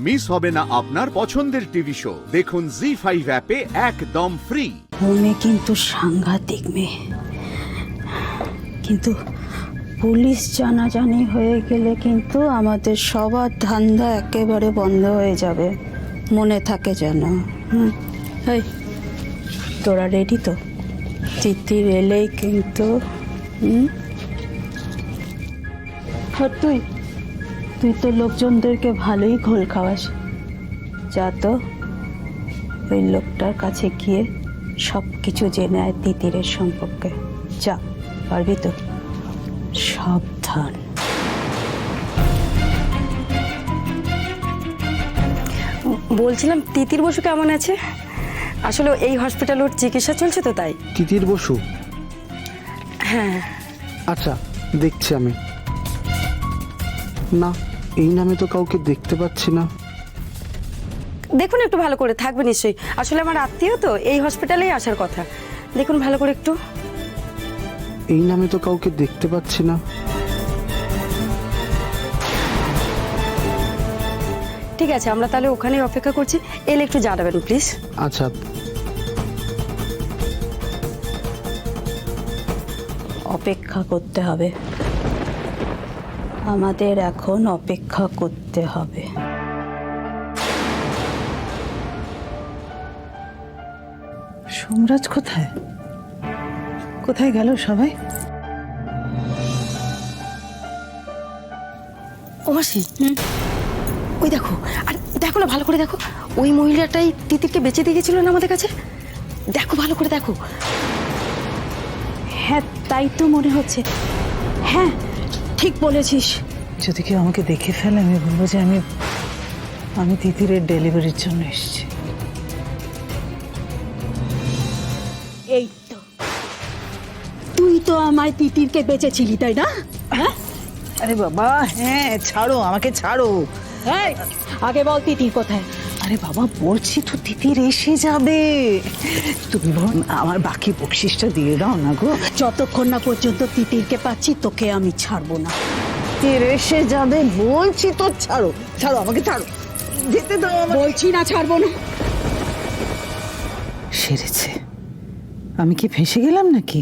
Miss হবে না আপনার পছন্দের টিভি শো। দেখুন জি5 অ্যাপে একদম ফ্রি। মেয়ে কিন্তু সাংঘাতিক মেয়ে, কিন্তু পুলিশ জানাজানি হয়ে গেলে কিন্তু আমাদের সবার ধান্দা একেবারে বন্ধ হয়ে যাবে, মনে থাকে যেন। এই তোরা রেডি তো? তিতির এলেই কিন্তু আর তুই তো লোকজনদেরকে ভালোই ঘোল খাওয়াস। যা তো ওই লোকটার কাছে গিয়ে সব কিছু জেনে আয় তিতিরের সম্পর্কে। যা, পারবি তো? সাবধান। বলছিলাম তিতির বসু কেমন আছে? আসলে এই হসপিটালে ওর চিকিৎসা চলছে তো, তাই। তিতির বসু? হ্যাঁ। আচ্ছা, দেখছি আমি। না, এই নামে তো কাউকে দেখতে পাচ্ছি না। দেখুন একটু ভালো করে, থাকবে নিশ্চয়ই। আসলে আমার আত্মীয় তো, এই হসপিটালেই আসার কথা। দেখুন ভালো করে একটু। এই নামে তো কাউকে দেখতে পাচ্ছি না। ঠিক আছে, আমরা তাহলে ওখানেই অপেক্ষা করছি। এলে একটু জানাবেন প্লিজ। আচ্ছা। অপেক্ষা করতে হবে, আমাদের এখন অপেক্ষা করতে হবে। সোমরাজ কোথায় কোথায় গেল সবাই? ও মাসি, ওই দেখো, আর দেখো না, ভালো করে দেখো। ওই মহিলাটাই তিতিরকে বেঁচে দিয়ে গেছিল না আমাদের কাছে। দেখো ভালো করে দেখো। হ্যাঁ, তাই তো মনে হচ্ছে। হ্যাঁ, ঠিক বলেছিস। যদি কেউ আমাকে দেখে ফেলে, আমি বলবো যে আমি তিতিরের ডেলিভারির জন্য এসেছি। এই তো, তুই তো আমায় তিতিরকে বেঁচেছিলি, তাই না? হ্যাঁ, আরে বাবা, হ্যাঁ, ছাড়ো আমাকে, ছাড়ো। এই, আগে বল তিতির কোথায়? আরে বাবা, বলছি তো তিতির এসে যাবে। তুমি বল, আমার বাকি বকশিসটা দিয়ে দাও না গো। যতক্ষণ না পর্যন্ত তিতিরকে পাচ্ছি, তোকে আমি ছাড়বো না। তিতির এসে যাবে বলছি তো, ছাড়ো ছাড়ো আমাকে, ছাড়ো, যেতে দাও আমাকে। বলছি না, ছাড়বো না। সেরেছে। আমি কি ফেঁসে গেলাম নাকি?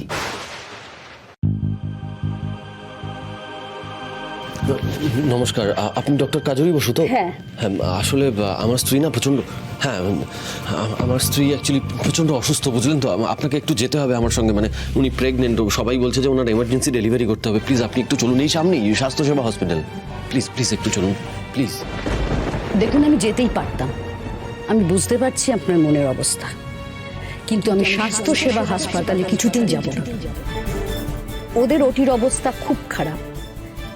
নমস্কার, আপনি ডক্টর কাজরি বসু তো? হ্যাঁ। হ্যাঁ, আসলে আমার স্ত্রী না প্রচণ্ড, হ্যাঁ, আমার স্ত্রী অ্যাকচুয়ালি প্রচণ্ড অসুস্থ, বুঝলেন তো। আপনাকে একটু যেতে হবে আমার সঙ্গে, মানে উনি প্রেগনেন্ট, সবাই বলছে যে ওনার এমার্জেন্সি ডেলিভারি করতে হবে। প্লিজ আপনি একটু চলুন, এই সামনেই স্বাস্থ্যসেবা হসপিটাল। প্লিজ প্লিজ একটু চলুন, প্লিজ। দেখুন, আমি যেতেই পারতাম, আমি বুঝতে পারছি আপনার মনের অবস্থা, কিন্তু আমি স্বাস্থ্য সেবা হাসপাতালে কিছুতেই যাব না। ওদের ওটির অবস্থা খুব খারাপ,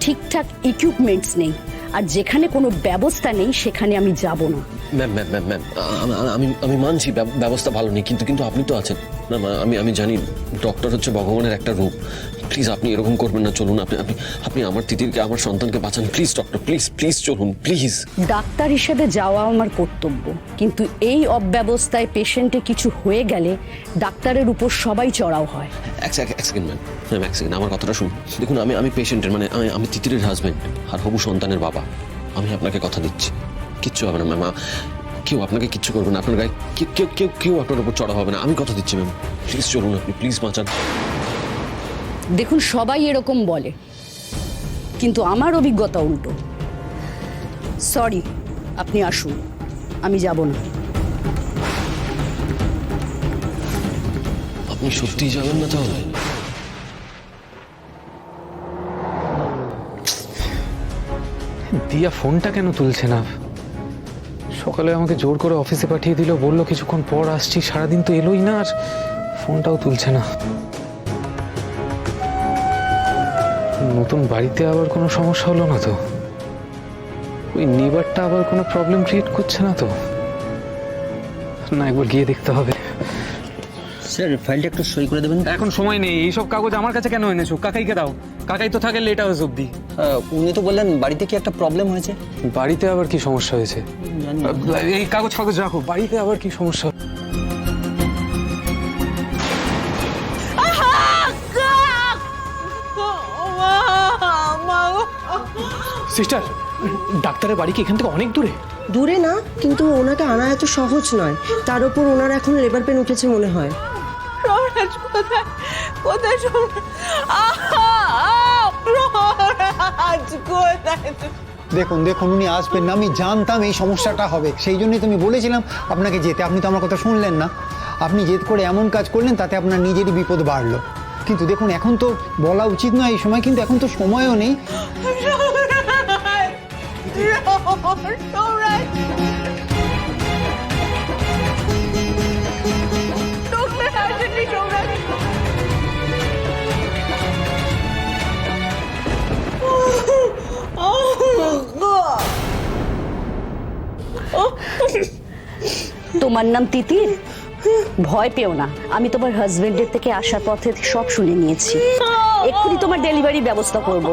ঠিকঠাক ইকুইপমেন্টস নেই, আর যেখানে কোনো ব্যবস্থা নেই সেখানে আমি যাব না। ম্যাম ম্যাম ম্যাম ম্যাম আমি মানছি ব্যবস্থা ভালো নেই, কিন্তু আপনি তো আছেন না। আমি জানি ডক্টর হচ্ছে ভগবানের একটা রূপ। প্লিজ আপনি এরকম করবেন না, চলুন। আপনি আমার তিতিরকে, আমার সন্তানকে বাঁচান। প্লিজ ডক্টর, প্লিজ প্লিজ চলুন, প্লিজ। ডাক্তার হিসেবে যাওয়া আমার কর্তব্য, কিন্তু এই অব্যবস্থায় পেশেন্টে কিছু হয়ে গেলে ডাক্তারের উপর সবাই চড়াও হয়। এক সেকেন্ড ম্যাম, এক সেকেন্ড, আমার কথাটা শুনুন। দেখুন, আমি পেশেন্টের, মানে আমি তিতিরের হাজব্যান্ড আর হবু সন্তানের বাবা। আমি আপনাকে কথা দিচ্ছি, কিচ্ছু হবে না ম্যাম। কেউ আপনাকে কিচ্ছু করবে না, আপনার গায়ে কেউ আপনার উপর চড়া হবে না, আমি কথা দিচ্ছি ম্যাম। প্লিজ চলুন, আপনি প্লিজ বাঁচান। দেখুন, সবাই এরকম বলে, কিন্তু আমার অভিজ্ঞতা উল্টো। সরি, আপনি আসুন, আমি যাব না। আপনি সত্যিই যাবেন না তাহলে? দিয়া ফোনটা কেন তুলছে না? সকালে আমাকে জোর করে অফিসে পাঠিয়ে দিল, বললো কিছুক্ষণ পর আসছি, সারাদিন তো এলোই না, আর ফোনটাও তুলছে না। নতুন বাড়িতে আবার কোনো সমস্যা হলো না তো? ওই নেবারটা আবার কোনো প্রবলেম ক্রিয়েট করছে না তো? না, একবার গিয়ে দেখতে হবে। স্যার, ফাইলটা একটু সই করে দেবেন। এখন সময় নেই, এইসব কাগজ আমার কাছে কেন এনেছো? কাকাইকে দাও, কাকাই তো থাকে লেট হাউস অব্দি। উনি তো বললেন বাড়িতে কি একটা প্রবলেম হয়েছে। বাড়িতে আবার কি সমস্যা হয়েছে? এই কাগজ ফাগজ রাখো, বাড়িতে আবার কি সমস্যা? সিস্টার, ডাক্তারের বাড়ি কি এখান থেকে অনেক দূরে? দূরে না, কিন্তু ওনাকে আনা এত সহজ নয়। তার উপর ওনার এখন লেবার পেন উঠেছে মনে হয়। প্রহরাজ কোথায়? কোথায় প্রহরাজ কোথায়? দেখুন দেখুন উনি আসবেন না, আমি জানতাম এই সমস্যাটা হবে, সেই জন্যই তুমি বলেছিলাম আপনাকে যেতে। আপনি তো আমার কথা শুনলেন না, আপনি জেদ করে এমন কাজ করলেন তাতে আপনার নিজেরই বিপদ বাড়লো। কিন্তু দেখুন এখন তো বলা উচিত নয় এই সময়, কিন্তু এখন তো সময়ও নেই। তোমার নাম তিতির? ভয় পেও না, আমি তোমার হাজবেন্ডের থেকে আসার পথে সব শুনে নিয়েছি। এক্ষুনি তোমার ডেলিভারি ব্যবস্থা করব।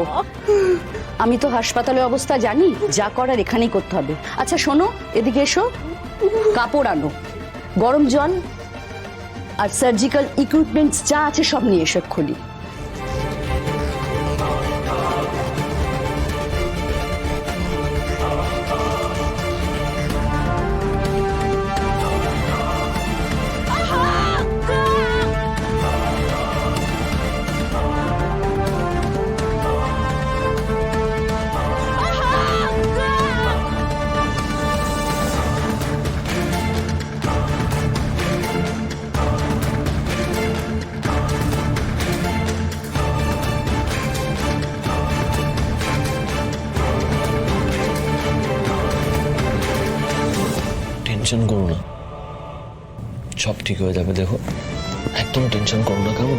আমি তো হাসপাতালের অবস্থা জানি, যা করার এখানেই করতে হবে। আচ্ছা শোনো, এদিকে এসো, কাপড় আনো, গরম জল আর সার্জিক্যাল ইকুইপমেন্টস যা আছে সব নিয়ে এসো এক্ষুনি। টেনশন করো না, সব ঠিক হয়ে যাবে। দেখো একদম টেনশন করো না, কেমন?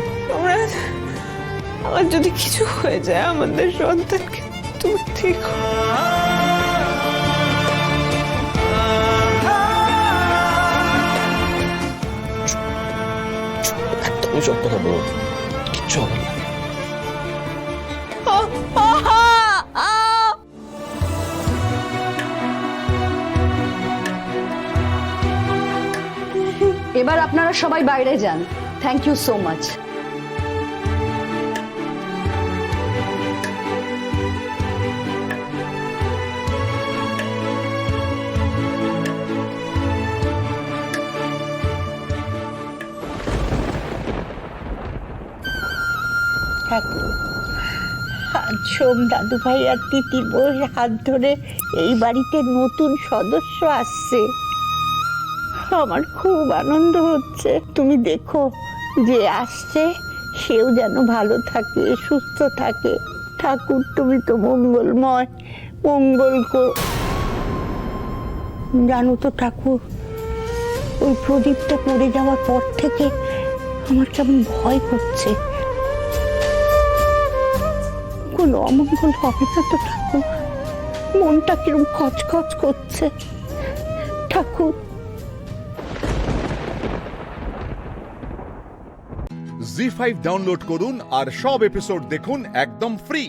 আমার যদি কিছু হয়ে যায় আমাদের সন্তানকে, তুমি ঠিক একদমই সব কথা বলো, কিচ্ছু হবে না। এবার আপনারা সবাই বাইরে যান। Thank you so much. সোম দাদু ভাই আর তিতির বউয়ের হাত ধরে এই বাড়িতে নতুন সদস্য আসছে। আমার খুব আনন্দ হচ্ছে। তুমি দেখো, যে আসছে সেও যেন ভালো থাকে, সুস্থ থাকে। ঠাকুর তুমি তো মঙ্গলময়, মঙ্গল করো। জানো তো ঠাকুর, ওই প্রদীপটা পড়ে যাওয়ার পর থেকে আমার কেমন ভয় করছে। কোনো অমঙ্গল হবে না তো ঠাকুর? মনটা কিরম খচখচ করছে ঠাকুর। জি5 ডাউনলোড করুন আর সব এপিসোড দেখুন একদম ফ্রি।